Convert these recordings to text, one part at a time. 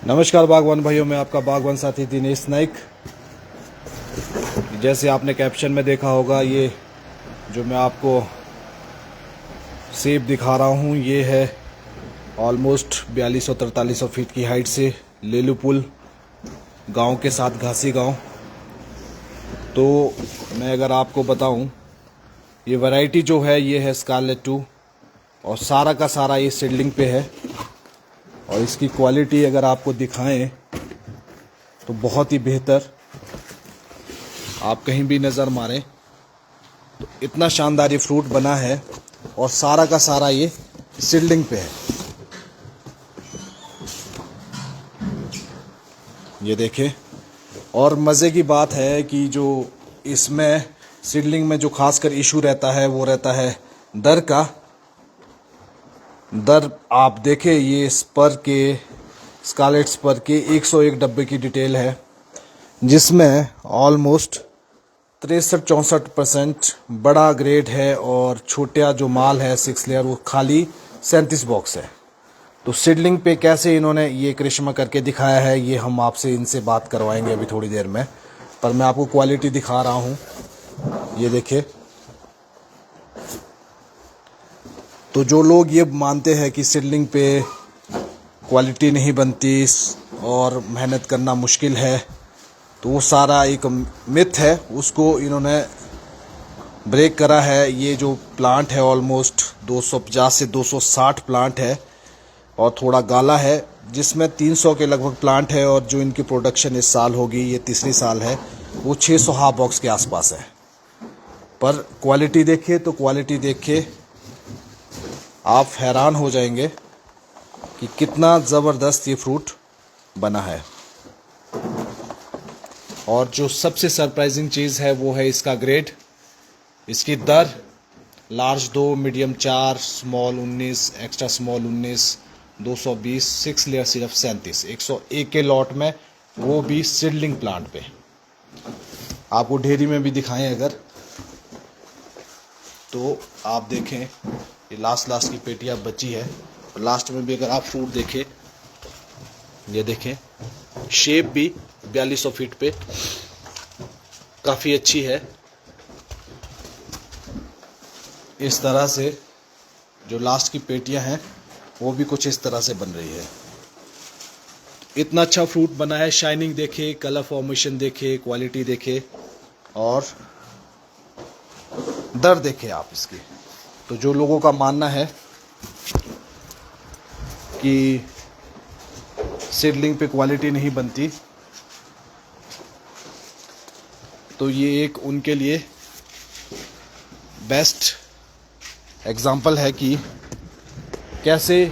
नमस्कार बागवान भाइयों, मैं आपका बागवान साथी दिनेश नाइक। जैसे आपने कैप्शन में देखा होगा, ये जो मैं आपको सेब दिखा रहा हूँ, ये है ऑलमोस्ट 4200-4300 फीट की हाइट से लेलुपुल गांव के साथ घासी गांव। तो मैं अगर आपको बताऊं, ये वैरायटी जो है ये है स्कारलेट 2 और सारा का सारा ये सीडलिंग पे है। और इसकी क्वालिटी अगर आपको दिखाएं तो बहुत ही बेहतर। आप कहीं भी नज़र मारें तो इतना शानदार ये फ्रूट बना है और सारा का सारा ये सीडलिंग पे है। ये देखें। और मज़े की बात है कि जो इसमें सीडलिंग में जो खासकर इशू रहता है वो रहता है दर का। दर आप देखें, ये स्पर के स्कारलेट स्पर के 101 डब्बे की डिटेल है, जिसमें ऑलमोस्ट 63-64% बड़ा ग्रेड है और छोटा जो माल है 6 लेयर वो खाली 37 बॉक्स है। तो सीडलिंग पे कैसे इन्होंने ये करिश्मा करके दिखाया है, ये हम आपसे इनसे बात करवाएंगे अभी थोड़ी देर में। पर मैं आपको क्वालिटी दिखा रहा हूँ, ये देखिए। तो जो लोग ये मानते हैं कि सीडलिंग पे क्वालिटी नहीं बनती और मेहनत करना मुश्किल है, तो वो सारा एक मिथ है, उसको इन्होंने ब्रेक करा है। ये जो प्लांट है ऑलमोस्ट 250 से 260 प्लांट है और थोड़ा गाला है, जिसमें 300 के लगभग प्लांट है। और जो इनकी प्रोडक्शन इस साल होगी, ये तीसरी साल है, वो 600 हाफ बॉक्स के आसपास है। पर क्वालिटी देखिए, तो क्वालिटी देखिए आप हैरान हो जाएंगे कि कितना ज़बरदस्त ये फ्रूट बना है। और जो सबसे सरप्राइजिंग चीज़ है वो है इसका ग्रेड। इसकी दर large 2, medium 4, small 19, extra small 19, 220, 6 layer सिर्फ 37, 101 के लॉट में, वो भी सीडलिंग प्लांट पे। आपको ढेरी में भी दिखाएं अगर, तो आप देखें ये लास्ट की पेटियां बची है। और लास्ट में भी अगर आप फ्रूट देखें, ये देखें, शेप भी 4200 फीट पे काफ़ी अच्छी है। इस तरह से जो लास्ट की पेटियां हैं वो भी कुछ इस तरह से बन रही है। इतना अच्छा फ्रूट बना है। शाइनिंग देखे, कलर फॉर्मेशन देखे, क्वालिटी देखे और दर देखे आप इसकी। तो जो लोगों का मानना है कि सीडलिंग पे क्वालिटी नहीं बनती, तो ये एक उनके लिए बेस्ट एग्जाम्पल है कि कैसे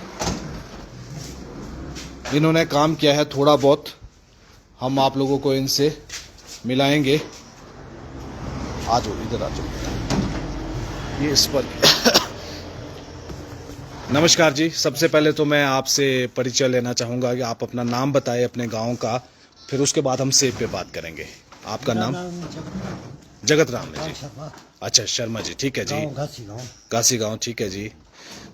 इन्होंने काम किया है। थोड़ा बहुत हम आप लोगों को इनसे मिलाएंगे। आ जाओ, इधर आ जाओ। ये इस पर नमस्कार जी। सबसे पहले तो मैं आपसे परिचय लेना चाहूँगा कि आप अपना नाम बताएं, अपने गांव का, फिर उसके बाद हम सेब पे बात करेंगे। आपका नाम? जगत राम है जी। अच्छा, शर्मा जी, ठीक है जी। घासी गांव, ठीक है जी।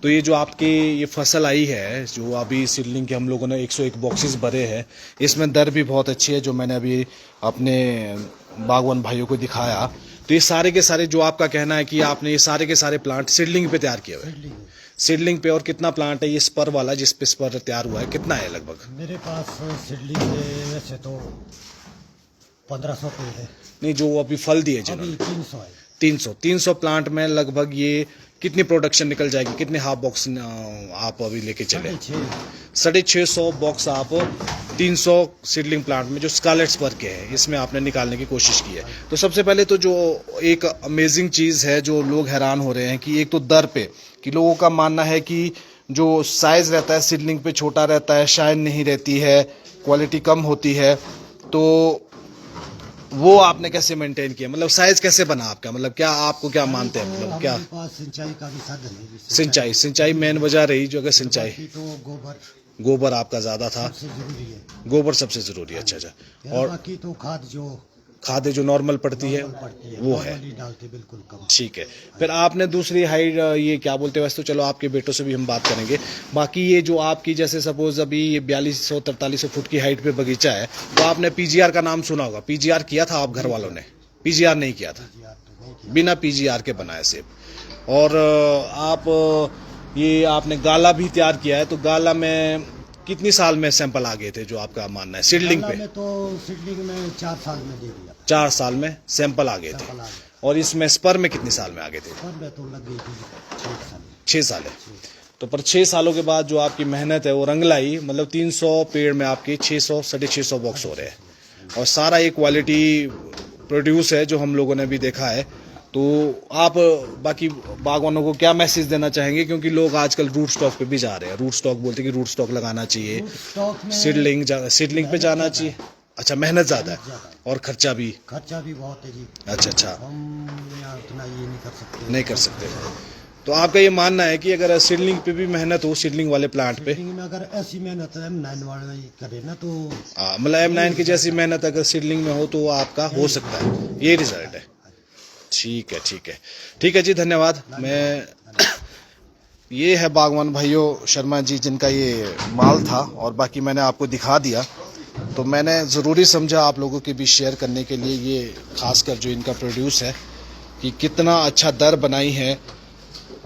तो ये जो आपकी ये फसल आई है, जो अभी सीडलिंग के हम लोगों ने 101 बॉक्सेस भरे हैं, इसमें दर भी बहुत अच्छी है, जो मैंने अभी अपने बागवान भाइयों को दिखाया। तो ये सारे के सारे, जो आपका कहना है कि आपने ये सारे के सारे प्लांट सीडलिंग पे तैयार किए हुए हैं? सीडलिंग पे। और कितना प्लांट है ये स्पर वाला जिस पे स्पर तैयार हुआ है, कितना है लगभग? मेरे पास सीडलिंग है वैसे तो 1500 पेड़ है। नहीं, जो अभी फल दिए जिन्होंने? 300 है। 300 प्लांट में लगभग ये कितनी प्रोडक्शन निकल जाएगी? कितने हाफ बॉक्स आप अभी लेके चले? 650 बॉक्स आप 300 सीडलिंग प्लांट में जो स्कारलेट स्पर के हैं, इसमें आपने निकालने की कोशिश की है। तो सबसे पहले तो जो एक अमेजिंग चीज़ है, जो लोग हैरान हो रहे हैं कि एक तो दर पे, कि लोगों का मानना है कि जो साइज़ रहता है सीडलिंग पे छोटा रहता है, शाइन नहीं रहती है, क्वालिटी कम होती है। तो वो आपने कैसे मेंटेन किया? मतलब साइज कैसे बना आपका? मतलब क्या आपको क्या मानते हैं? मतलब क्या सिंचाई का भी साधन है। सिंचाई मेन वजह रही, जो अगर सिंचाई तो गोबर आपका ज्यादा था। सबसे जरूरी है। गोबर सबसे जरूरी है। अच्छा। और बाकी तो खाद जो खाद जो नॉर्मल पड़ती है पड़ती है वो है। नॉर्मली डालते बिल्कुल कम। ठीक है। फिर आपने दूसरी हाइट ये क्या बोलते हैं, वैसे तो चलो आपके बेटों से भी हम बात करेंगे, बाकी ये जो आपकी जैसे सपोज अभी ये 4200-4300 फुट की हाइट पे बगीचा है, तो आपने पीजीआर का नाम सुना होगा। पीजीआर किया था आप घर वालों ने? पीजीआर नहीं किया था, यार तो नहीं किया। बिना पीजीआर के बनाए सेब। और आप ये आपने गाला भी तैयार किया है, तो गाला में कितनी साल में सैंपल आ गए थे जो आपका मानना है सीडलिंग गाला पे? में तो सीडलिंग में 4 साल में दे दिया। 4 साल में सैंपल आ गए थे। सफल आ गया। और इसमें स्पर में कितनी साल में आ गए थे? पर में तो लग गई थी 6 साल। 6 साल है। तो पर 6 सालों के बाद जो आपकी मेहनत है वो रंग लाई, मतलब 300 पेड़ में आपके 600 650 बॉक्स हो रहे हैं और सारा ये क्वालिटी प्रोड्यूस है जो हम लोगों ने भी देखा है। तो आप बाकी बागवानों को क्या मैसेज देना चाहेंगे, क्योंकि लोग आजकल रूट स्टॉक पे भी जा रहे हैं, रूट स्टॉक बोलते हैं कि रूट स्टॉक लगाना चाहिए, स्टॉक में सीडलिंग पे जाना चाहिए। अच्छा, मेहनत ज़्यादा है और खर्चा भी। बहुत है जी। अच्छा, हम यहाँ उतना ये नहीं कर सकते। नहीं कर सकते। तो आपका ये मानना है कि अगर सीडलिंग पे भी मेहनत हो, सीडलिंग वाले प्लांट पे, सीडलिंग में अगर ऐसी मेहनत M9 वाले करे ना तो मतलब M9 की जैसी मेहनत अगर सीडलिंग में हो तो वो आपका हो सकता है, ये रिजल्ट है। ठीक है जी, धन्यवाद। मैं ये है बागवान भाइयों शर्मा जी जिनका ये माल था, और बाकी मैंने आपको दिखा दिया। तो मैंने ज़रूरी समझा आप लोगों के बीच शेयर करने के लिए, ये खासकर जो इनका प्रोड्यूस है कि कितना अच्छा दर बनाई है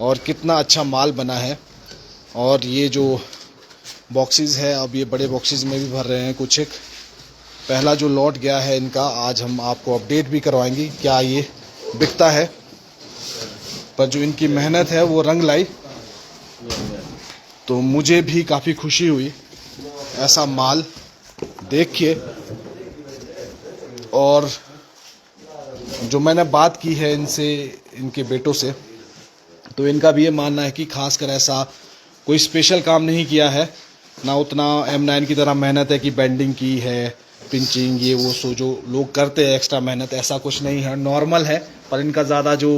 और कितना अच्छा माल बना है। और ये जो बॉक्सेस है, अब ये बड़े बॉक्सेस में भी भर रहे हैं कुछ। एक पहला जो लॉट गया है इनका, आज हम आपको अपडेट भी करवाएंगे क्या ये बिकता है। पर जो इनकी मेहनत है वो रंग लाई, तो मुझे भी काफ़ी खुशी हुई ऐसा माल देख के। और जो मैंने बात की है इनसे, इनके बेटों से, तो इनका भी ये मानना है कि खासकर ऐसा कोई स्पेशल काम नहीं किया है, ना उतना M9 की तरह मेहनत है कि बेंडिंग की है, पिंचिंग ये वो सो जो लोग करते हैं एक्स्ट्रा मेहनत, ऐसा कुछ नहीं है, नॉर्मल है। पर इनका ज़्यादा जो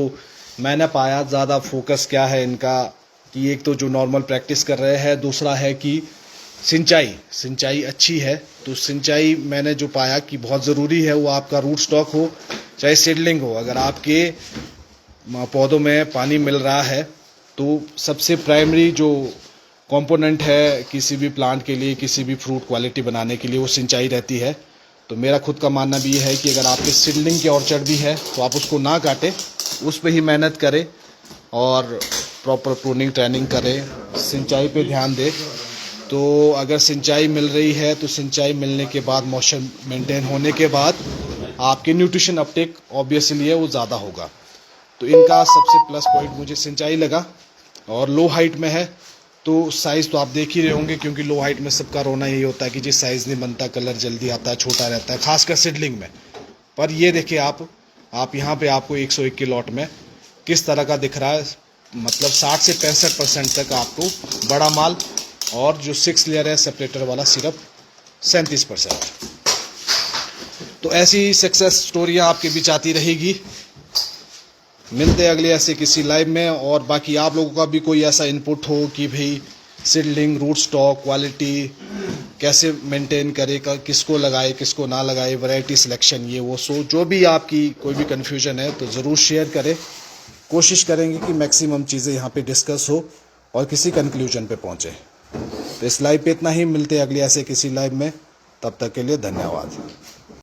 मैंने पाया, ज़्यादा फोकस क्या है इनका कि एक तो जो नॉर्मल प्रैक्टिस कर रहे हैं, दूसरा है कि सिंचाई अच्छी है। तो सिंचाई मैंने जो पाया कि बहुत ज़रूरी है, वो आपका रूट स्टॉक हो चाहे सीडलिंग हो, अगर आपके पौधों में पानी मिल रहा है तो सबसे प्राइमरी जो कंपोनेंट है किसी भी प्लांट के लिए, किसी भी फ्रूट क्वालिटी बनाने के लिए, वो सिंचाई रहती है। तो मेरा खुद का मानना भी ये है कि अगर आपके सीडलिंग के ऑर्चर्ड भी है तो आप उसको ना काटें, उस पर ही मेहनत करें और प्रॉपर प्रूनिंग ट्रेनिंग करें, सिंचाई पे ध्यान दें। तो अगर सिंचाई मिल रही है तो सिंचाई मिलने के बाद, मॉइस्चर मेंटेन होने के बाद आपके न्यूट्रिशन अपटेक ऑब्वियसली है वो ज़्यादा होगा। तो इनका सबसे प्लस पॉइंट मुझे सिंचाई लगा। और लो हाइट में है तो साइज़ तो आप देख ही रहे होंगे, क्योंकि लो हाइट में सबका रोना यही होता है कि जी साइज़ नहीं बनता, कलर जल्दी आता है, छोटा रहता है, खासकर सीडलिंग में। पर ये देखिए आप यहाँ पे आपको 101 के लॉट में किस तरह का दिख रहा है, मतलब 60 से 65% तक आपको बड़ा माल, और जो 6 लेयर है सेपरेटर वाला सिर्फ 37%। तो ऐसी सक्सेस स्टोरियाँ आपके बीच आती रहेगी। मिलते हैं अगले ऐसे किसी लाइव में। और बाकी आप लोगों का भी कोई ऐसा इनपुट हो कि भाई सीडलिंग, रूट स्टॉक, क्वालिटी कैसे मेंटेन करे, किसको लगाए किसको ना लगाए, वैरायटी सिलेक्शन ये वो सो, जो भी आपकी कोई भी कन्फ्यूजन है तो ज़रूर शेयर करें। कोशिश करेंगे कि मैक्सिमम चीज़ें यहाँ पे डिस्कस हो और किसी कंक्लूजन पे पहुँचे। तो इस लाइव पे इतना ही, मिलते हैं अगले ऐसे किसी लाइव में, तब तक के लिए धन्यवाद।